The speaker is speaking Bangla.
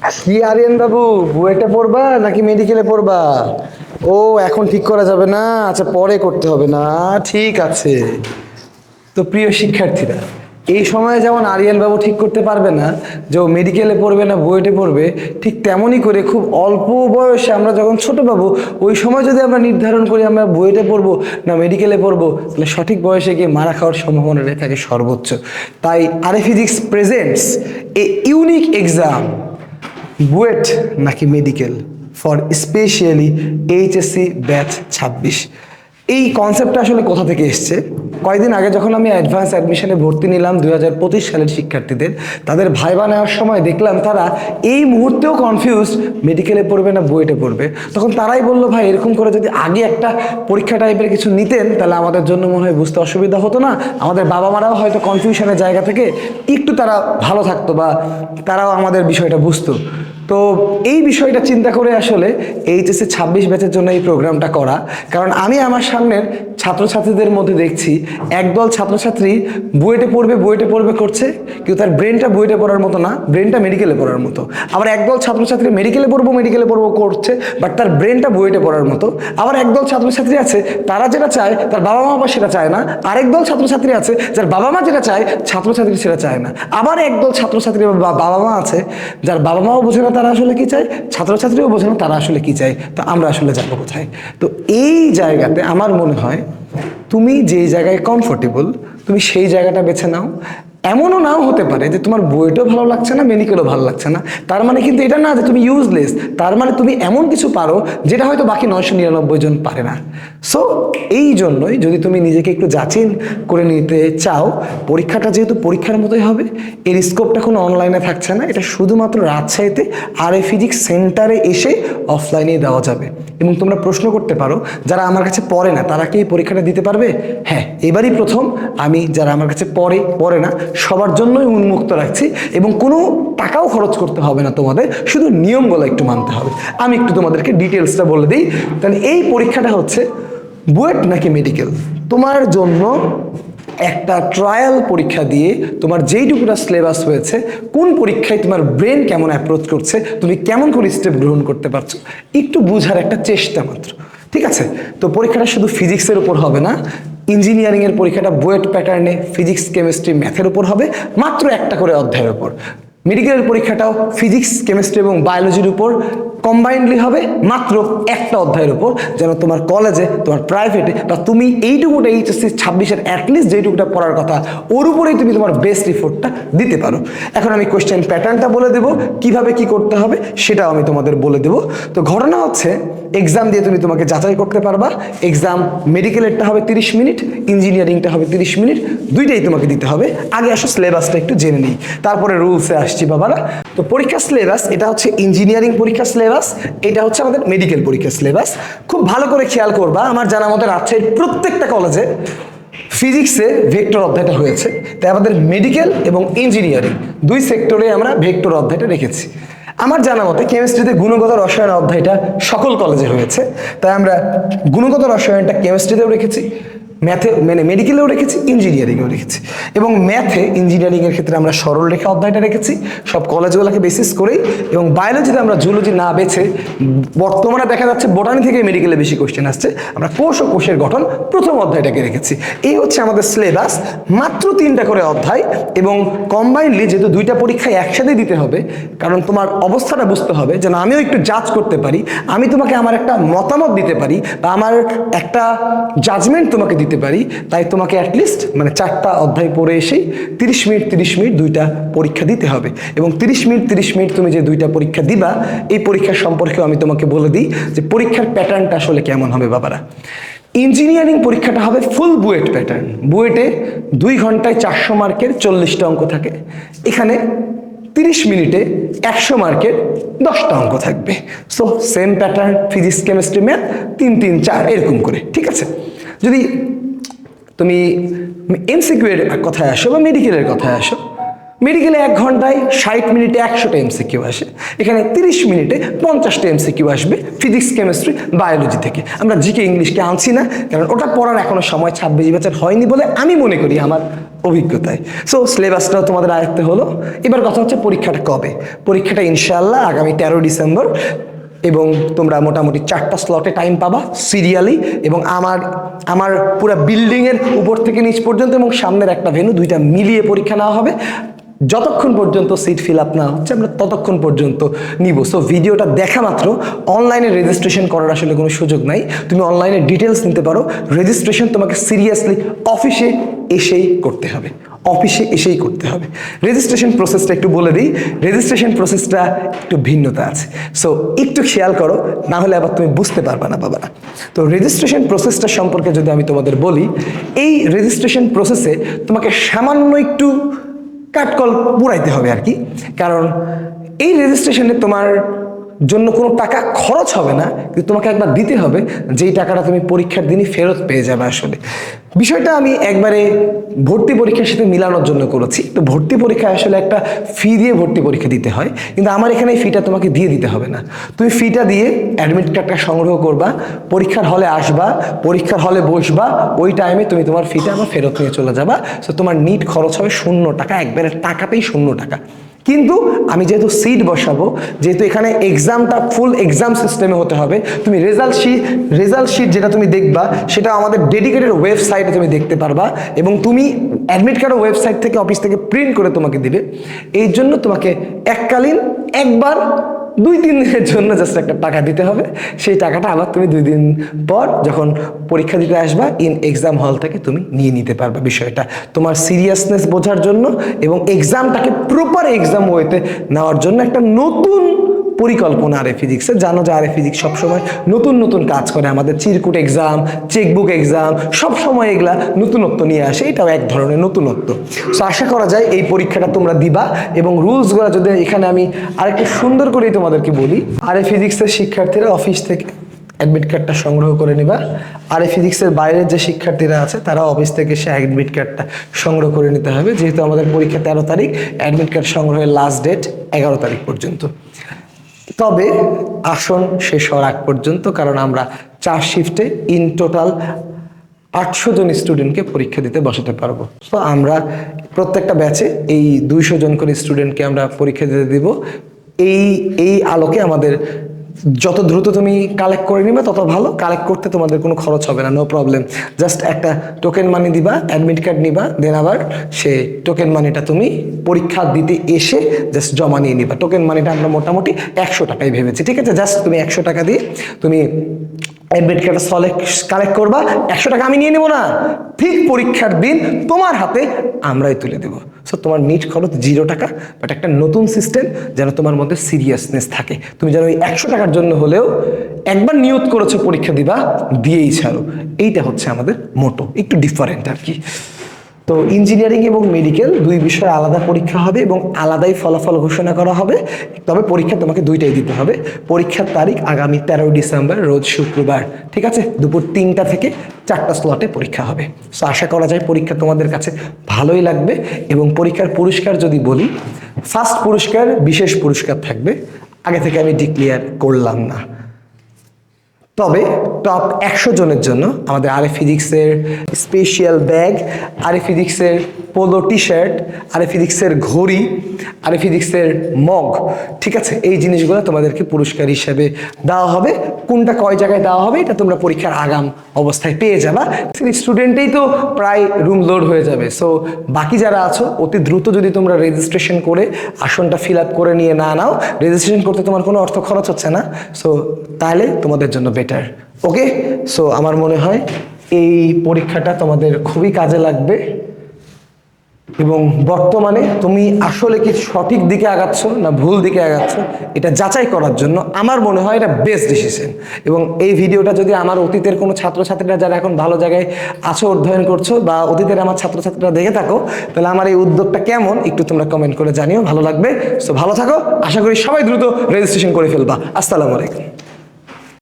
কি আরিয়ান বাবু, বুয়েটে পড়বা নাকি মেডিকেলে পড়বা? ও এখন ঠিক করা যাবে না, আচ্ছা পরে করতে হবে না, ঠিক আছে। তো প্রিয় শিক্ষার্থীরা, এই সময়ে যেমন আরিয়ান বাবু ঠিক করতে পারবে না যে ও মেডিকেলে পড়বে না বুয়েটে পড়বে, ঠিক তেমনই করে খুব অল্প বয়সে আমরা যখন ছোট পাবো ওই সময় যদি আমরা নির্ধারণ করি আমরা বুয়েটে পড়বো না মেডিকেলে পড়বো, তাহলে সঠিক বয়সে গিয়ে মারা খাওয়ার সম্ভাবনা থাকে সর্বোচ্চ। তাই RA physics presents a unique exam, BUET নাকি medical for specially HSC batch 26। এই কনসেপ্টটা আসলে কোথা থেকে এসছে? কয়েকদিন আগে যখন আমি অ্যাডভান্স অ্যাডমিশনে ভর্তি নিলাম 2025 সালের শিক্ষার্থীদের, তাদের ভাইবা নেওয়ার সময় দেখলাম তারা এই মুহূর্তেও কনফিউজড মেডিকেলে পড়বে না বুয়েটে পড়বে। তখন তারাই বললো, ভাই এরকম করে যদি আগে একটা পরীক্ষা টাইপের কিছু নিতেন তাহলে আমাদের জন্য মনে হয় বুঝতে অসুবিধা হতো না, আমাদের বাবা মারাও হয়তো কনফিউশনের জায়গা থেকে একটু তারা ভালো থাকতো বা তারাও আমাদের বিষয়টা বুঝতো। তো এই বিষয়টা চিন্তা করে আসলে এইচএসসি 26 ব্যাচের জন্য এই প্রোগ্রামটা করা। কারণ আমি আমার সামনের ছাত্রছাত্রীদের মধ্যে দেখছি একদল ছাত্রছাত্রী বুয়েটে পড়বে করছে, কিন্তু তার ব্রেনটা বুয়েটে পড়ার মতো না, ব্রেনটা মেডিকেলে পড়ার মতো। আবার একদল ছাত্রছাত্রী মেডিকেলে পড়বো করছে, বাট তার ব্রেনটা বুয়েটে পড়ার মতো। আবার একদল ছাত্রছাত্রী আছে তারা যেটা চায় তার বাবা মা আবার সেটা চায় না। আরেক দল ছাত্রছাত্রী আছে যার বাবা মা যেটা চায় ছাত্রছাত্রী সেটা চায় না। আবার একদল ছাত্রছাত্রী বা বাবা মা আছে যার বাবা মাও বোঝে না তারা আসলে কি চায়, ছাত্রছাত্রীও বোঝে না তারা আসলে কি চায়। তো আমরা আসলে যাবো কোথায়? তো এই জায়গাতে আমার মনে হয় তুমি যেই জায়গায় কমফোর্টেবল তুমি সেই জায়গাটা বেছে নাও। এমনও নাও হতে পারে যে তোমার বুয়েটও ভালো লাগছে না মেডিকেলও ভালো লাগছে না, তার মানে কিন্তু এটা না যে তুমি ইউজলেস, তার মানে তুমি এমন কিছু পারো যেটা হয়তো বাকি 999 জন পারে না। সো এই জন্যই যদি তুমি নিজেকে একটু যাচাই করে নিতে চাও, পরীক্ষাটা যেহেতু পরীক্ষার মতোই হবে, এর স্কোপটা কোনো অনলাইনে থাকছে না, এটা শুধুমাত্র রাজশাহীতে আরএ ফিজিক্স সেন্টারে এসে অফলাইনেই দেওয়া যাবে। এবং তোমরা প্রশ্ন করতে পারো যারা আমার কাছে পড়ে না তারা কি এই পরীক্ষাটা দিতে পারবে? হ্যাঁ, এবারই প্রথম আমি যারা আমার কাছে পড়ে না সবার জন্যই উন্মুক্ত রাখছি, এবং কোনো টাকাও খরচ করতে হবে না তোমাদের, শুধু নিয়মগুলো একটু মানতে হবে। আমি একটু তোমাদেরকে ডিটেলসটা বলে দিই। তাহলে এই পরীক্ষাটা হচ্ছে বুয়েট নাকি মেডিকেল, তোমার জন্য একটা ট্রায়াল পরীক্ষা দিয়ে তোমার যেইটুকুটা সিলেবাস হয়েছে, কোন পরীক্ষায় তোমার ব্রেন কেমন অ্যাপ্রোচ করছে, তুমি কেমন করে স্টেপ গ্রহণ করতে পারছো, একটু বোঝার একটা চেষ্টা মাত্র, ঠিক আছে? তো পরীক্ষাটা শুধু ফিজিক্সের উপর হবে না, ইঞ্জিনিয়ারিংয়ের পরীক্ষাটা বুয়েট প্যাটার্নে ফিজিক্স কেমিস্ট্রি ম্যাথের উপর হবে, মাত্র একটা করে অধ্যায়ের উপর। মেডিকেলের পরীক্ষাটাও ফিজিক্স কেমিস্ট্রি এবং বায়োলজির উপর কম্বাইন্ডলি হবে, মাত্র একটা অধ্যায়ের উপর, যেন তোমার কলেজে তোমার প্রাইভেটে বা তুমি এইটুকুটা এইচএসসি 26-এর অ্যাটলিস্ট যেইটুকুটা পড়ার কথা ওর উপরেই তুমি তোমার বেস্ট এফোর্টটা দিতে পারো। এখন আমি কোয়েশ্চেন প্যাটার্নটা বলে দেবো, কিভাবে কি করতে হবে সেটাও আমি তোমাদের বলে দেবো। তো ঘটনা হচ্ছে এক্সাম দিয়ে তুমি তোমাকে যাচাই করতে পারবা। এক্সাম মেডিকেলেরটা হবে 30 মিনিট, ইঞ্জিনিয়ারিংটা হবে 30 মিনিট, দুইটাই তোমাকে দিতে হবে। আগে আসো সিলেবাসটা একটু জেনে নিই, তারপরে রুলসে আসছি বাবারা। তো পরীক্ষার সিলেবাস এটা হচ্ছে ইঞ্জিনিয়ারিং পরীক্ষার সিলেবাস, এটা হচ্ছে আমাদের মেডিকেল পরীক্ষার সিলেবাস। খুব ভালো করে খেয়াল করবা, আমার জানা মতো রাজশাহীর প্রত্যেকটা কলেজে ফিজিক্সে ভেক্টর অধ্যায়টা হয়েছে, তাই আমাদের মেডিকেল এবং ইঞ্জিনিয়ারিং দুই সেক্টরে আমরা ভেক্টর অধ্যায়টা রেখেছি। আমার জানা মতে কেমিস্ট্রিতে গুণগত রসায়ন অধ্যায়টা সকল কলেজে হয়েছে, তাই আমরা গুণগত রসায়নটা কেমিস্ট্রিতেও রেখেছি, ম্যাথে মানে মেডিকেলেও রেখেছি, ইঞ্জিনিয়ারিংয়েও রেখেছি। এবং ম্যাথে ইঞ্জিনিয়ারিংয়ের ক্ষেত্রে আমরা সরলরেখা অধ্যায়টা রেখেছি সব কলেজগুলোকে বেসিস করেই। এবং বায়োলজিতে আমরা জুলজি না বেছে, বর্তমানে দেখা যাচ্ছে বোটানি থেকে মেডিকেলে বেশি কোশ্চেন আসছে, আমরা কোষ ও কোষের গঠন প্রথম অধ্যায়টাকে রেখেছি। এই হচ্ছে আমাদের সিলেবাস, মাত্র 3টা করে অধ্যায়। এবং কম্বাইনলি যেহেতু দুইটা পরীক্ষায় একসাথে দিতে হবে, কারণ তোমার অবস্থাটা বুঝতে হবে যেন আমিও একটু জাজ করতে পারি, আমি তোমাকে আমার একটা মতামত দিতে পারি বা আমার একটা জাজমেন্ট তোমাকে দিতে পারি, তাই তোমাকে অ্যাটলিস্ট মানে 4টা অধ্যায় পড়ে এসেই 30 মিনিট দুইটা পরীক্ষা দিতে হবে। এবং 30 মিনিট তুমি যে দুইটা পরীক্ষা দিবা, এই পরীক্ষার সম্পর্কেও আমি তোমাকে বলে দিই যে পরীক্ষার প্যাটার্নটা আসলে কেমন হবে বাবারা। ইঞ্জিনিয়ারিং পরীক্ষাটা হবে ফুল বুয়েট প্যাটার্ন, বুয়েটে 2 ঘন্টায় 400 মার্কের 40টা অঙ্ক থাকে, এখানে 30 মিনিটে 100 মার্কের 10টা অঙ্ক থাকবে। So same pattern, physics chemistry math 3 3 4 এরকম করে, ঠিক আছে? যদি তুমি এমসিকিউ এর কথায় আসো বা মেডিকেলের কথায় আসো, মেডিকেলে 1 ঘন্টায় 60 মিনিটে 100টা এমসিকিউ আসে, এখানে 30 মিনিটে 50টা এমসিকিউ আসবে ফিজিক্স, কেমিস্ট্রি, বায়োলজি থেকে। আমরা জিকে ইংলিশকে আনছি না, কারণ ওটা পড়ার এখনো সময় 26 বছর হয়নি বলে আমি মনে করি, আমার অভিজ্ঞতায়। সো সিলেবাসটাও তোমাদের আয়ত্তে হলো। এবার কথা হচ্ছে পরীক্ষাটা কবে। পরীক্ষাটা ইনশাআল্লাহ আগামী 13 ডিসেম্বর, এবং তোমরা মোটামুটি 4টা স্লটে টাইম পাবা সিরিয়ালি, এবং আমার পুরো বিল্ডিংয়ের উপর থেকে নিচ পর্যন্ত এবং সামনের একটা ভেন্যু, 2টা মিলিয়ে পরীক্ষা নেওয়া হবে। যতক্ষণ পর্যন্ত সিট ফিল আপ না হচ্ছে আমরা ততক্ষণ পর্যন্ত নিব। সো ভিডিওটা দেখা মাত্র অনলাইনে রেজিস্ট্রেশন করার আসলে কোনো সুযোগ নাই, তুমি অনলাইনে ডিটেলস নিতে পারো। রেজিস্ট্রেশন তোমাকে সিরিয়াসলি অফিসে এসেই করতে হবে, অফিসে এসেই করতে হবে। রেজিস্ট্রেশন প্রসেসটা একটু বলে দিই, রেজিস্ট্রেশন প্রসেসটা একটু ভিন্নতা আছে, সো একটু খেয়াল করো, না হলে আবার তুমি বুঝতে পারবে না বাবারা। তো রেজিস্ট্রেশন প্রসেসটা সম্পর্কে যদি আমি তোমাদের বলি, এই রেজিস্ট্রেশন প্রসেসে তোমাকে সামান্য একটু কাটকল পুরাইতে হবে আর কি, কারণ এই রেজিস্ট্রেশনে তোমার জন্য কোনো টাকা খরচ হবে না, কিন্তু তোমাকে একবার দিতে হবে, যেই টাকাটা তুমি পরীক্ষার দিনই ফেরত পেয়ে যাবে। আসলে বিষয়টা আমি একবারে ভর্তি পরীক্ষার সাথে মিলানোর জন্য করেছি। তো ভর্তি পরীক্ষায় আসলে একটা ফি দিয়ে ভর্তি পরীক্ষা দিতে হয়, কিন্তু আমার এখানে এই ফিটা তোমাকে দিয়ে দিতে হবে না। তুমি ফিটা দিয়ে অ্যাডমিট কার্ডটা সংগ্রহ করবা, পরীক্ষার হলে আসবা, পরীক্ষার হলে বসবা, ওই টাইমে তুমি তোমার ফিটা আবার ফেরত নিয়ে চলে যাবা। সো তোমার নিট খরচ হবে 0 টাকা, একবারে টাকাতেই 0 টাকা। কিন্তু আমি যেহেতু সিট বসাবো, যেহেতু এখানে এক্সামটা ফুল এক্সাম সিস্টেমে হতে হবে, তুমি রেজাল্ট শিট যেটা তুমি দেখবা সেটা আমাদের ডেডিকেটেড ওয়েবসাইটে তুমি দেখতে পারবা, এবং তুমি অ্যাডমিট কার্ডও ওয়েবসাইট থেকে, অফিস থেকে প্রিন্ট করে তোমাকে দিবে। এই জন্য তোমাকে এককালীন একবার 2-3 দিনের জন্য জাস্ট একটা টাকা দিতে হবে। সেই টাকাটা আবার তুমি 2 দিন পর যখন পরীক্ষা দিতে আসবা ইন এক্সাম হল থেকে তুমি নিয়ে নিতে পারবা। বিষয়টা তোমার সিরিয়াসনেস বোঝার জন্য এবং এক্সামটাকে প্রপার এক্সাম ওয়েতে নেওয়ার জন্য একটা নতুন পরিকল্পনা আরএ ফিজিক্সের। জানো যে আরএ ফিজিক্স সবসময় নতুন নতুন কাজ করে, আমাদের চিরকুট এক্সাম, চেকবুক এক্সাম সবসময় এগুলা নতুনত্ব নিয়ে আসে, এটাও এক ধরনের নতুনত্ব। সো আশা করা যায় এই পরীক্ষাটা তোমরা দিবা, এবং রুলসগুলো যদি এখানে আমি আরেকটু সুন্দর করেই তোমাদেরকে বলি, আরএ ফিজিক্সের শিক্ষার্থীরা অফিস থেকে অ্যাডমিট কার্ডটা সংগ্রহ করে নিবা, আর ফিজিক্সের বাইরের যে শিক্ষার্থীরা আছে তারা অফিস থেকে সে অ্যাডমিট কার্ডটা সংগ্রহ করে নিতে হবে। যেহেতু আমাদের পরীক্ষা 13 তারিখ, অ্যাডমিট কার্ড সংগ্রহের লাস্ট ডেট 11 তারিখ পর্যন্ত। তবে আসন শেষ হওয়ার আগ পর্যন্ত, কারণ আমরা 4 শিফটে ইন টোটাল 800 জন স্টুডেন্টকে পরীক্ষা দিতে বসাতে পারবো। তো আমরা প্রত্যেকটা ব্যাচে এই 200 জন করে স্টুডেন্টকে আমরা পরীক্ষা দিতে দিব। এই আলোকে আমাদের যত দ্রুত তুমি কালেক্ট করে নিবা তত ভালো। কালেক্ট করতে তোমাদের কোনো খরচ হবে না, নো প্রবলেম। জাস্ট একটা টোকেন মানি দিবা, অ্যাডমিট কার্ড নিবা, দেন আবার সে টোকেন মানিটা তুমি পরীক্ষা দিতে এসে জাস্ট জমা নিয়ে নিবা। টোকেন মানিটা আমরা মোটামুটি 100 টাকায় ভেবেছি, ঠিক আছে? জাস্ট তুমি 100 টাকা দিয়ে তুমি অ্যাডমিট কার্ডটা কালেক্ট করবা। 100 টাকা আমি নিয়ে নেবো না, ঠিক পরীক্ষার দিন তোমার হাতে আমরাই তুলে দেবো। সো তোমার নিট খরচ 0 টাকা, বাট একটা নতুন সিস্টেম যেন তোমার মধ্যে সিরিয়াসনেস থাকে। তুমি যেন ওই 100 টাকার জন্য হলেও একবার নিয়ত করেছো পরীক্ষা দিবা, দিয়েই ছাড়ো। এইটা হচ্ছে আমাদের মোটো, একটু ডিফারেন্ট আর কি। তো ইঞ্জিনিয়ারিং এবং মেডিকেল 2 বিষয়ে আলাদা পরীক্ষা হবে এবং আলাদাই ফলাফল ঘোষণা করা হবে। তবে পরীক্ষা তোমাকে 2টাই দিতে হবে। পরীক্ষার তারিখ আগামী 13 ডিসেম্বর, রোজ শুক্রবার, ঠিক আছে? দুপুর 3টা থেকে 4টা স্লটে পরীক্ষা হবে। সো আশা করা যায় পরীক্ষা তোমাদের কাছে ভালোই লাগবে। এবং পরীক্ষার পুরস্কার যদি বলি, ফার্স্ট পুরস্কার বিশেষ পুরস্কার থাকবে, আগে থেকে আমি ডিক্লেয়ার করলাম না। তবে টপ 100 জনের জন্য আমাদের আরএ ফিজিক্সের স্পেশাল ব্যাগ, আরএ ফিজিক্সের পোলো টি শার্ট, আরএ ফিজিক্সের ঘড়ি, আরএ ফিজিক্সের মগ, ঠিক আছে? এই জিনিসগুলো তোমাদেরকে পুরস্কার হিসেবে দেওয়া হবে। কোনটা কয় জায়গায় দেওয়া হবে এটা তোমরা পরীক্ষার আগাম অবস্থায় পেয়ে যাবা। স্টুডেন্টেই তো প্রায় রুম লোড হয়ে যাবে। সো বাকি যারা আছো অতি দ্রুত যদি তোমরা রেজিস্ট্রেশন করে আসনটা ফিল আপ করে নিয়ে না নাও, রেজিস্ট্রেশন করতে তোমার কোনো অর্থ খরচ হচ্ছে না, সো তাহলে তোমাদের জন্য বেটার। ওকে, সো আমার মনে হয় এই পরীক্ষাটা তোমাদের খুবই কাজে লাগবে। এবং বর্তমানে তুমি আসলে কি সঠিক দিকে আগাচ্ছ না ভুল দিকে আগাচ্ছ এটা যাচাই করার জন্য আমার মনে হয় এটা বেস্ট ডিসিশন। এবং এই ভিডিওটা যদি আমার অতীতের কোনো ছাত্রছাত্রীরা যারা এখন ভালো জায়গায় আছো, অধ্যয়ন করছো, বা অতীতের আমার ছাত্রছাত্রীরা দেখে থাকো, তাহলে আমার এই উদ্যোগটা কেমন একটু তোমরা কমেন্ট করে জানিও, ভালো লাগবে। সো ভালো থাকো, আশা করি সবাই দ্রুত রেজিস্ট্রেশন করে ফেলবা। আসসালামু আলাইকুম।